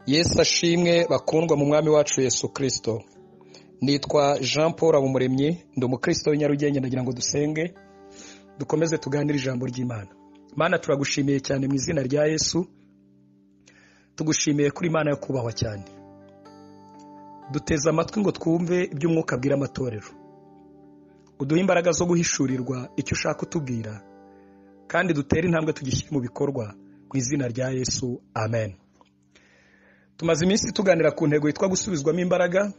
Yesu ashimwe bakundwa mu mwami wacu Yesu Kristo. Nitwa Jean Paul Habumuremyi, ndi umukristo w'inyarugenge. Ndagira ngo dusenge dukomeze tuganire ijambo ry'Imana. Mana, turagushimiye cyane mu izina rya Yesu. Tugushimiye kuri Imana yo kubahwa cyane. Duteze amatwi ngo twumve iby'umwuka abwira amatorero. Uduhe imbaraga zo guhishurirwa icyo ushaka utubwira, kandi dutere intambwe tugishyire mu bikorwa mu izina rya Yesu. Amen. Tumaze iminsi tuganira ku ntego yitwa gusubizwamo imbaraga.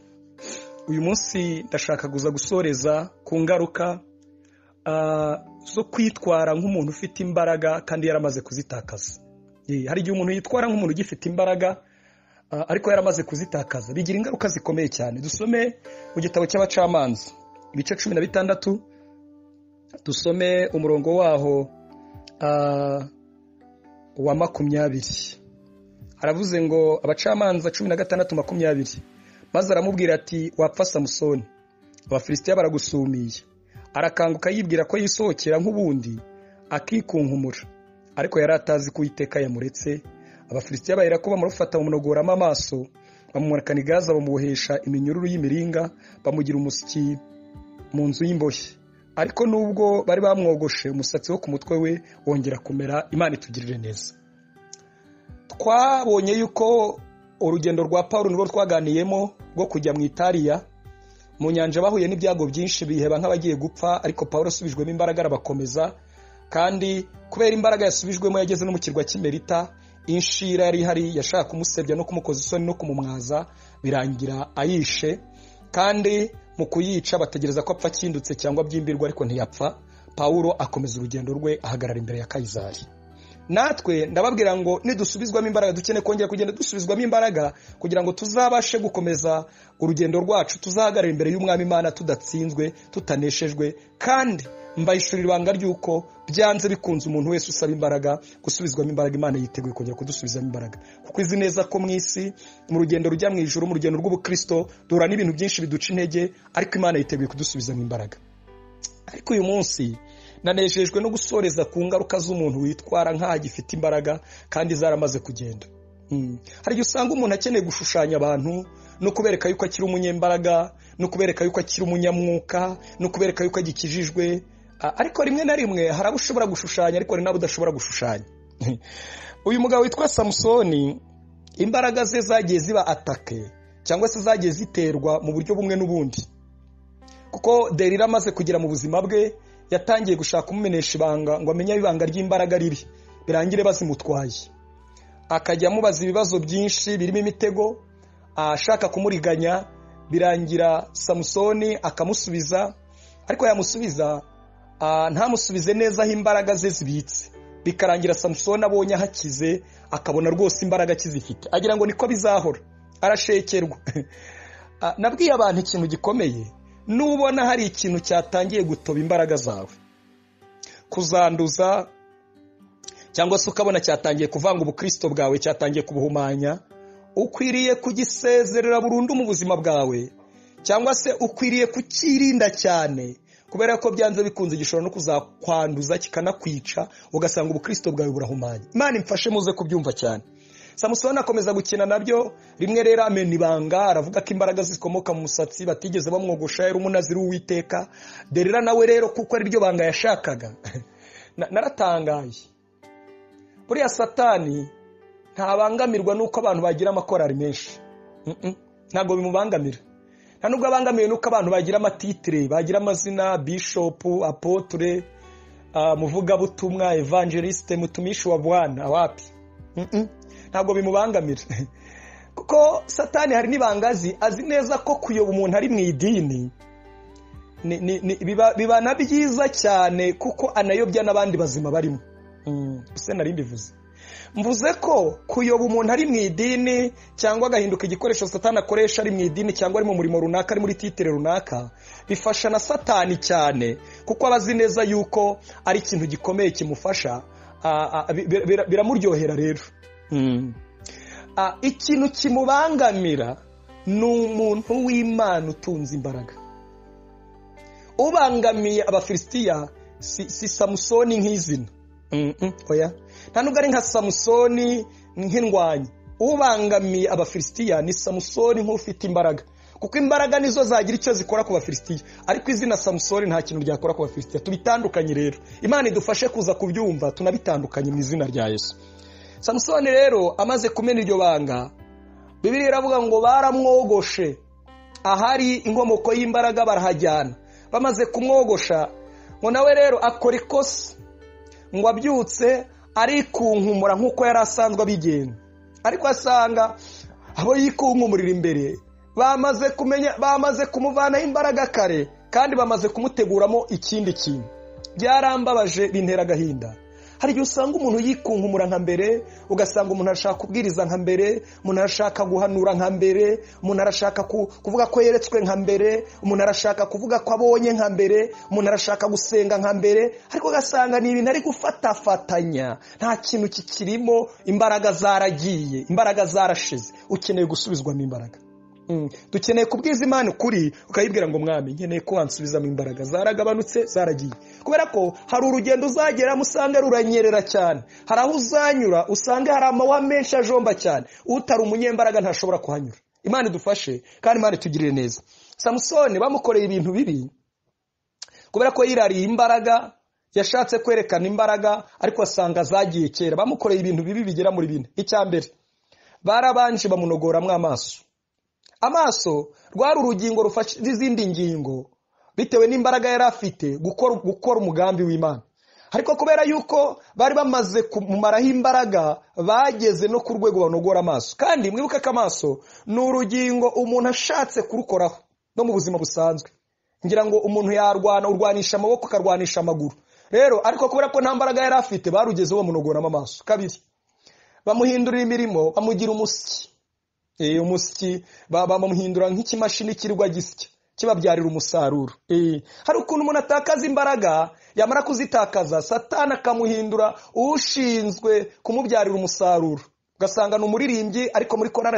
Uyu munsi ndashaka kuza gusoreza ku ngaruka zo kwitwara nk'umuntu ufite imbaraga kandi yaramaze kuzitakaza. Hari igihe umuntu yitwara nk'umuntu ugifite imbaraga ariko yaramaze kuzitakaza, bigira ingaruka zikomeye cyane. Dusome mu gitabo cy'Abacamanza ibice 16, dusome umurongo waho wa 20. Aravuze ngo Abacamanza 16:20, maze aramubwira ati, wapfa Samusoni, Abafilisitiya baragusumiye. Arakanguka yibwira ko yisohokera nk'ubundi akikunkumura, ariko yari atazi ko Uwiteka yamuretse. Abafilisitiya bahera ko bamurufata bamunogoramo amaso, bamumurakana igaza, bamubohesha iminyururu y'imiringa, bamugira umusyi mu nzu y'imbohe. Ariko nubwo bari bamwogoshe, umusatsi wo ku mutwe we wongera kumera. Imana itugirire neza. Twabonye yuko urugendo rwa Paulo nirwo twaganiyemo rwo kujya mu Italiya. Mu nyanja bahuye n'ibyago byinshi, biheba nk'abagiye gupfa, ariko Paulo asubijwemo imbaraga arabakomeza. Kandi kubera imbaraga yasubijwemo, yageze no mu kirwa cy'Imerita. Inshira yari hari yashaka kumusebya no kumukoza isoni no kumumwaza, birangira ayishe. Kandi mu kuyica bategereza ko apfa kindutse cyangwa byimbirwa, ariko ntiyapfa. Paulo akomeza urugendo rwe, ahagarara imbere ya Kayizari. Natwe ndababwira ngo nidusubizwamo imbaraga, dukeneye kongera kugenda dusubizwamo imbaraga kugira ngo tuzabashe gukomeza urugendo rwacu, tuzahagarara imbere y'Umwami Imana tudatsinzwe, tutaneshejwe. Kandi mbayishurira ibanga ry'uko byanze bikunze umuntu wese usaba imbaraga, gusubizwamo imbaraga, Imana yiteguye kongera kudusubizamo imbaraga. Kuko izi neza ko mu isi, mu rugendo rujya mu ijuru, mu rugendo rw'ubukristo, duhura n'ibintu byinshi biduca intege, ariko Imana yiteguye kudusubizamo imbaraga. Ariko uyu munsi nanejejwe no gusoreza ku ngaruka z'umuntu witwara nk'agifite imbaraga kandi zaramaze kugenda. Hari igihe usanga umuntu akeneye gushushanya abantu no kubereka yuko akiri umunyembaraga, no kubereka yuko akiri umunyamwuka, no kubereka yuko agikijijwe. Ariko rimwe na rimwe hari abo ushobora gushushanya, ariko hari n'abo udashobora gushushanya. Uyu mugabo witwa Samusoni, imbaraga ze zagiye ziba atake, cyangwa se zagiye ziterwa mu buryo bumwe n'ubundi. Kuko Delila amaze kugira mu buzima bwe, yatangiye gushaka kumumenesha ibanga ngo amenye ibanga ry'imbaraga ribi, birangire bazimutwaye. Akajya amubaza ibibazo byinshi birimo imitego, ashaka kumuriganya, birangira Samusoni akamusubiza. Ariko yamusubiza ntamusubize neza aho imbaraga ze zibitse. Bikarangira Samusoni abonye ahakize, akabona rwose imbaraga kizifite, agira ngo niko bizahora, arashekerwa. Nabwiye abantu ikintu gikomeye: nubona hari ikintu cyatangiye gutoba imbaraga zawe, kuzanduza, cyangwa se ukabona cyatangiye kuvanga ubukristo bwawe, cyatangiye kubuhumanya, ukwiriye kugisezerera burundu mu buzima bwawe, cyangwa se ukwiriye kukirinda cyane, kubera ko byanze bikunze gishobora no kuzakwanduza kikanakwica, ugasanga ubukristo bwawe burahumanye. Imana imfashe muze kubyumva cyane. Samusoni akomeza gukina nabyo. Rimwe rero amena ibanga, aravuga ko imbaraga zikomoka mu musatsi, batigeze bamwogosha, yari umunaziri w'Uwiteka. Delila nawe rero kuko ari ryo banga yashakaga, naratangaye. Buriya Satani ntabangamirwa nuko abantu bagira amakorari menshi. Ntago bimubangamira. Nta nubwo abangamiwe nuko abantu bagira amatitire, bagira amazina: bishop, apotre, muvugabutumwa, evangeliste, mutumishi wa Bwana. Wapi? Ntabwo bimubangamira. Kuko Satani hari nibangazi, azi neza ko kuyoba umuntu ari mu idini biba na byiza cyane, kuko anayobya n'abandi bazima barimo. Use nari mbivuze. Mvuze ko kuyoba umuntu ari mu idini, cyangwa agahinduka igikoresho Satani akoresha ari mu idini, cyangwa ari mu murimo runaka, ari muri titire runaka, bifasha na Satani cyane, kuko abazi neza yuko ari ikintu gikomeye kimufasha. Biramuryohera rero. Ikintu kimubangamira ni umuntu w'Imana utunze imbaraga. Ubangamiye Abafilisitiya si Samusoni nk'izina, oya, nta nubwo ari nka Samusoni nk'indwanyi, ubangamiye abafilisitiya ni Samusoni nk'ufite imbaraga, kuko imbaraga nizo zagira icyo zikora ku bafilisitiya, ariko izina Samusoni nta kintu ryakora ku bafilisitiya. Tubitandukanye rero, Imana idufashe kuza kubyumva tunabitandukanye mu izina rya Yesu. Samusoni rero amaze kumena iryo banga, Bibiliya iravuga ngo baramwogoshe ahari inkomoko y'imbaraga barahajyana. Bamaze kumwogosha ngo nawe rero akora ikosa, ngo abyutse arikunkumura nk'uko yari asanzwe abigenza, ariko asanga abo yikunkumurira imbere bamaze kumuvanaho imbaraga kare, kandi bamaze kumuteguramo ikindi kintu. Byarambabaje, bintera agahinda. Hari igihe usanga umuntu yikunkumura nka mbere, ugasanga umuntu arashaka kubwiriza nka mbere, umuntu arashaka guhanura nka mbere, umuntu arashaka kuvuga ko yeretswe nka mbere, umuntu arashaka kuvuga ko abonye nka mbere, umuntu arashaka gusenga nka mbere, ariko ugasanga ni ibintu ari gufatafatanya, nta kintu kikirimo, imbaraga zaragiye, imbaraga zarashize. Ukeneye gusubizwamo imbaraga. Dukeneye kubwiza Imana ukuri, ukayibwira ngo Mwami, nkeneye ko wansubizamo imbaraga, zaragabanutse, zaragiye. Kubera ko hari urugendo uzagera musanga ruranyerera cyane, hari aho uzanyura usanga hari amawa menshi ajomba cyane, utari umunyembaraga ntashobora kuhanyura. Imana idufashe kandi Imana itugirire neza. Samusoni bamukoreye ibintu bibi kubera ko yirariye imbaraga, yashatse kwerekana imbaraga, ariko asanga zagiye kera. Bamukoreye ibintu bibi bigera muri bine. Icyambere, barabanje bamunogoramwe amaso rwari urugingo rufasha izindi ngingo bitewe n'imbaraga yari afite gukora umugambi w'Imana, ariko kubera yuko bari bamaze kumumaraho imbaraga, bageze no ku rwego banogora amaso. Kandi mwibuke ko amaso ni urugingo umuntu ashatse kurukoraho no mu buzima busanzwe. Ngira ngo umuntu urwanisha amaboko akarwanisha amaguru rero, ariko kubera ko nta mbaraga yari afite, barugezeho bamunogoramo amaso. Kabiri, bamuhindurira imirimo, bamugira umusyi. Umusyi bamuhindura nk'ikimashini kirwa gisya, kibabyarira umusaruro. Hari ukuntu umuntu atakaza imbaraga, yamara kuzitakaza Satani akamuhindura ushinzwe kumubyarira umusaruro. Ugasanga ni umuririmbyi ariko muri korari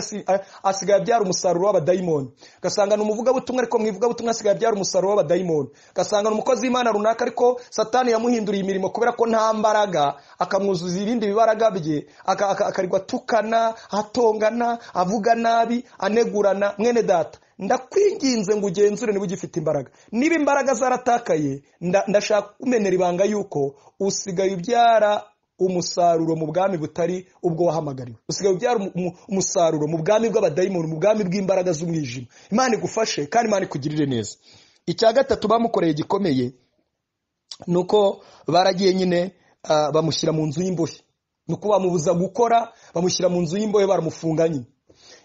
asigaye abyara umusaruro w'abadayimoni. Ugasanga ni umuvugabutumwa ariko mu ivugabutumwa asigaye abyara umusaruro w'abadayimoni. Ugasanga ni umukozi w'Imana runaka ariko Satani yamuhinduriye imirimo kubera ko nta mbaraga, akamwuzuza ibindi bibaraga bye, akarigwa tukana, atongana, avuga nabi, anegurana. Mwene data, ndakwinginze ngo ugenzure niba ugifite imbaraga. Niba imbaraga zaratakaye, ndashaka kumenera ibanga yuko usigaye ubyara umusaruro mu bwami butari ubwo wahamagariwe. Usigaye ubyara umusaruro mu bwami bw'abadayimoni, mu bwami bw'imbaraga z'umwijima. Imana igufashe kandi Imana ikugirire neza. Icya gatatu bamukoreye gikomeye nuko baragiye nyine bamushyira mu nzu y'imbohe. Nuko bamubuza gukora, bamushyira mu nzu y'imbohe, baramufunga nyine.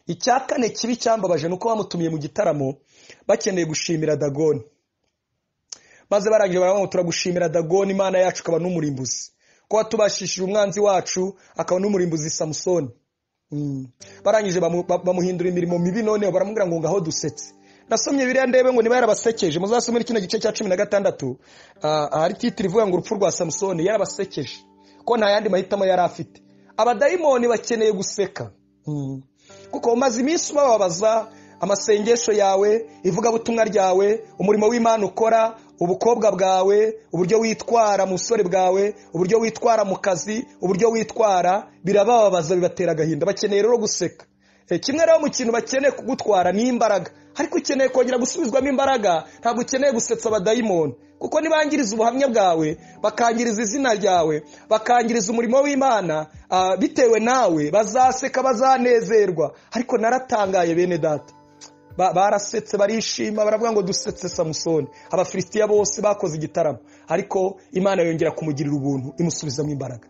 Icya kane kibi cyambabaje nuko bamutumiye mu gitaramo bakeneye gushimira Dagoni. Maze barangije baravuga, turagushimira Dagoni, Imana yacu akaba n'umurimbuzi, ko watubashishije umwanzi wacu akaba n'umurimbuzi Samusoni. Barangije bamuhindura imirimo mibi, none baramubwira ngo ngaho dusetse. Nasomye Bibiliya ndebe ngo niba yarabasekeje. Muzasomere kino gice cya 16, hari titiri ivuga ngo urupfu rwa Samusoni. Yarabasekeje ko nta yandi mahitamo yari afite. Abadayimoni bakeneye guseka, kuko umaze iminsi ubabaza amasengesho yawe, ivugabutumwa ryawe, umurimo w'Imana ukora, ubukobwa bwawe, uburyo witwara mu busore bwawe, uburyo witwara mu kazi, uburyo witwara, birabababaza, bibatera agahinda. Bakeneye rero guseka. Kimwe rero mu kintu bakeneye kugutwara ni imbaraga, ariko ukeneye kongera gusubizwamo imbaraga. Ntabwo ukeneye gusetsa abadayimoni, kuko nibangiriza ubuhamya bwawe, bakangiriza izina ryawe, bakangiriza umurimo w'Imana, bitewe nawe bazaseka, bazanezerwa. Ariko naratangaye bene data, barasetse, barishima, baravuga ngo dusetse Samusoni. Abafilisitiya bose bakoze igitaramo, ariko Imana yongera kumugirira ubuntu, imusubizamo imbaraga.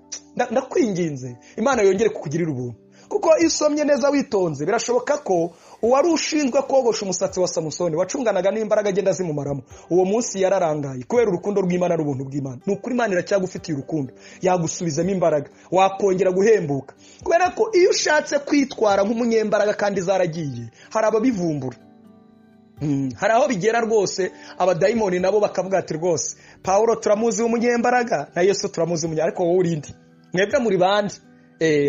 Ndakwinginze, Imana yongere kukugirira ubuntu, kuko isomye neza witonze birashoboka ko uwari ushinzwe kogosha umusatsi wa Samusoni wacunganaga n'imbaraga agenda zimumaramo, uwo munsi yararangaye kubera urukundo rw'Imana n'ubuntu bw'Imana. Nukuri Imana iracyagufitiye urukundo, yagusubizamo imbaraga, wakongera guhembuka. Kubera ko iyo ushatse kwitwara nk'umunyembaraga kandi zaragiye, hari ababivumbura. Hari aho bigera rwose abadayimoni nabo bakavuga ati rwose Paulo turamuzi umunyembaraga na Yesu turamuzi ariko wowe urindi, mwebwe muri bandi.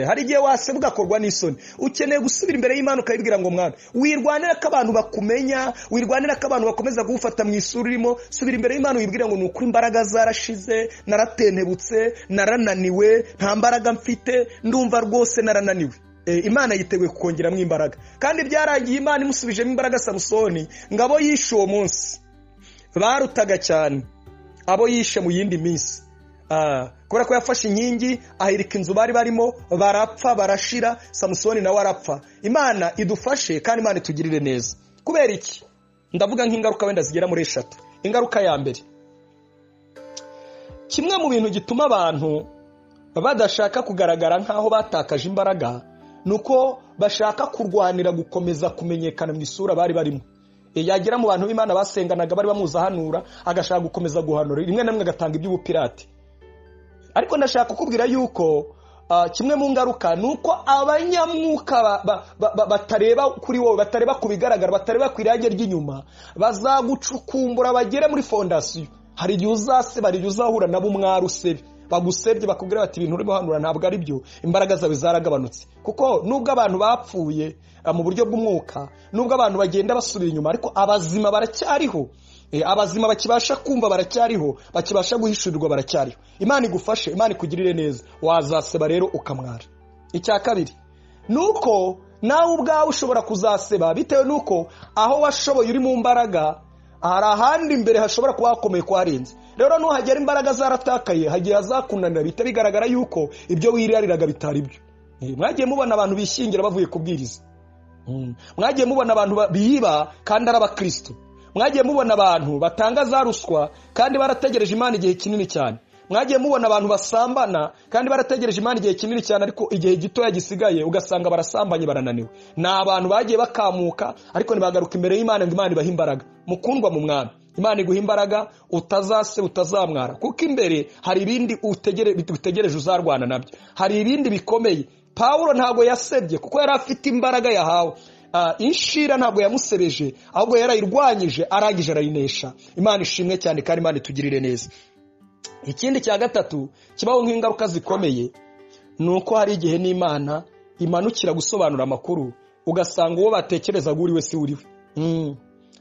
Hari igihe wasebuga korwa n'isoni. Ukeneye gusubira imbere y'Imana ukayibwira ngo Mwana, wirwanira ko abantu bakumenya, wirwanira ko abantu bakomeza kugufata mu isura urimo. Subira imbere y'Imana uyibwira ngo nukuri imbaraga zarashize, naratentebutse, narananiwe, nta mbaraga mfite, ndumva rwose narananiwe. Imana yiteguye kukongeramo imbaraga, kandi byarangiye Imana imusubijemo imbaraga Samusoni, ngo abo yishe uwo munsi barutaga cyane abo yishe mu yindi minsi, kubera ko yafashe inkingi ahirika inzu bari barimo, barapfa barashira, Samusoni nawe arapfa. Imana idufashe kandi Imana itugirire neza. Kubera iki? Ndavuga nk'ingaruka wenda zigera muri 3. Ingaruka ya mbere, kimwe mu bintu gituma abantu badashaka kugaragara nk'aho batakaje imbaraga, nuko bashaka kurwanira gukomeza kumenyekana mu isura bari barimo. Yagera mu bantu b'Imana basenganaga bari bamuzahanura, agashaka gukomeza guhanura, rimwe na rimwe agatanga iby'ubupirati. Ariko ndashaka kukubwira yuko kimwe mu ngaruka nuko abanyamwuka batareba kuri wowe, batareba kubigaragara, batareba ku irange ry'inyuma, bazagucukumbura bagere muri fondasiyo. Hari igihe uzaseba, hari igihe uzahura nabo umwarusebe, bagusebye bakubwira bati ibintu urimo hanura ntabwo ari byo, imbaraga zawe zaragabanutse. Kuko nubwo abantu bapfuye mu buryo bw'umwuka, nubwo abantu bagenda basubira inyuma, ariko abazima baracyariho. Abazima bakibasha kumva baracyariho, bakibasha guhishurirwa baracyariho. Imana igufashe, Imana ikugirire neza. Wazaseba rero ukamwara. Icya kabiri nuko nawe ubwawe ushobora kuzaseba, bitewe nuko aho washoboye uri mu mbaraga, hari ahandi imbere hashobora kuba hakomeye kwarenze. Rero nuhagera imbaraga zaratakaye, hagiye hazakunanira, bita bigaragara yuko ibyo wirariraga bitari byo. Mwagiye mubona abantu bishingira bavuye kubwiriza, mwagiye mubona abantu biba kandi ari abakristo, mwagiye mubona abantu batanga za ruswa kandi barategereje Imana igihe kinini cyane, mwagiye mubona abantu basambana kandi barategereje Imana igihe kinini cyane, ariko igihe gito yagisigaye ugasanga barasambanye barananiwe. Ni abantu bagiye bakamuka ariko ntibagaruka imbere y'Imana ngo Imana ibahe imbaraga. Mukundwa mu Mwami, Imana iguha imbaraga, utazase utazamwara, kuko imbere hari ibindi utegereje uzarwana nabyo, hari ibindi bikomeye. Pawulo ntago yasebye kuko yari afite imbaraga yahawe. Inshira ntabwo yamusebeje, ahubwo yarayirwanyije, arangije arayinesha. Imana ishimwe cyane kandi Imana itugirire neza. Ikindi cya gatatu kibaho nk'ingaruka zikomeye, nuko hari igihe n'Imana imanukira gusobanura amakuru, ugasanga uwo batekereza guri we si uriwe.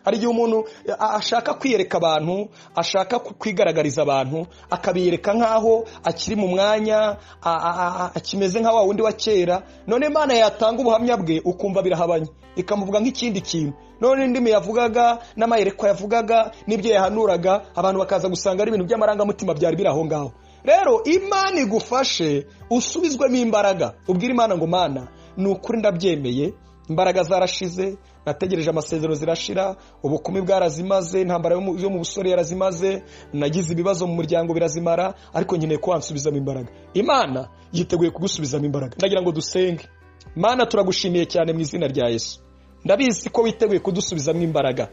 Hari igihe umuntu ashaka kwiyereka abantu, ashaka kwigaragariza abantu, akabiyereka nk'aho akiri mu mwanya, akimeze nka wa wundi wa kera. None Imana yatanga ubuhamya bwe ukumva birahabanye, ikamuvuga nk'ikindi kintu. None indimi yavugaga n'amayerekwa yavugaga n'ibyo yahanuraga, abantu bakaza gusanga ari ibintu by'amarangamutima byari biraho ngaho. Rero Imana igufashe usubizwemo imbaraga, ubwira Imana ngo Mana ni ukuri ndabyemeye, imbaraga zarashize, nategereje amasezerano zirashira, ubukumi bwarazimaze, intambara yo mu busore yarazimaze, nagize ibibazo mu muryango birazimara, ariko nkeneye ko wansubizamo imbaraga. Imana yiteguye kugusubizamo imbaraga. Ndagira ngo dusenge. Mana turagushimiye cyane mu izina rya Yesu, ndabizi ko witeguye kudusubizamo imbaraga.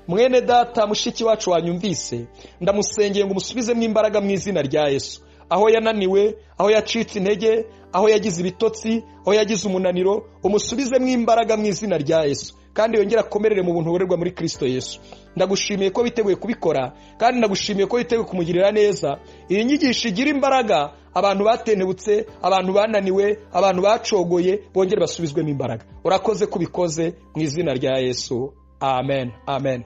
Mwene data mushiki wacu wanyumvise, ndamusengeye ngo musubizemo imbaraga mu izina rya Yesu. Aho yananiwe, aho yacitse intege, aho yagize ibitotsi, aho yagize umunaniro, umusubizemo imbaraga mu izina rya Yesu, kandi yongera akomerere mu buntu burerwa muri Kristo Yesu. Ndagushimiye ko witeguye kubikora, kandi ndagushimiye ko witeguye kumugirira neza. Iyi nyigisho igira imbaraga, abantu batenebutse, abantu bananiwe, abantu bacogoye, bongere basubizwemo imbaraga. Urakoze kubikoze mu izina rya Yesu. Amen. Amen.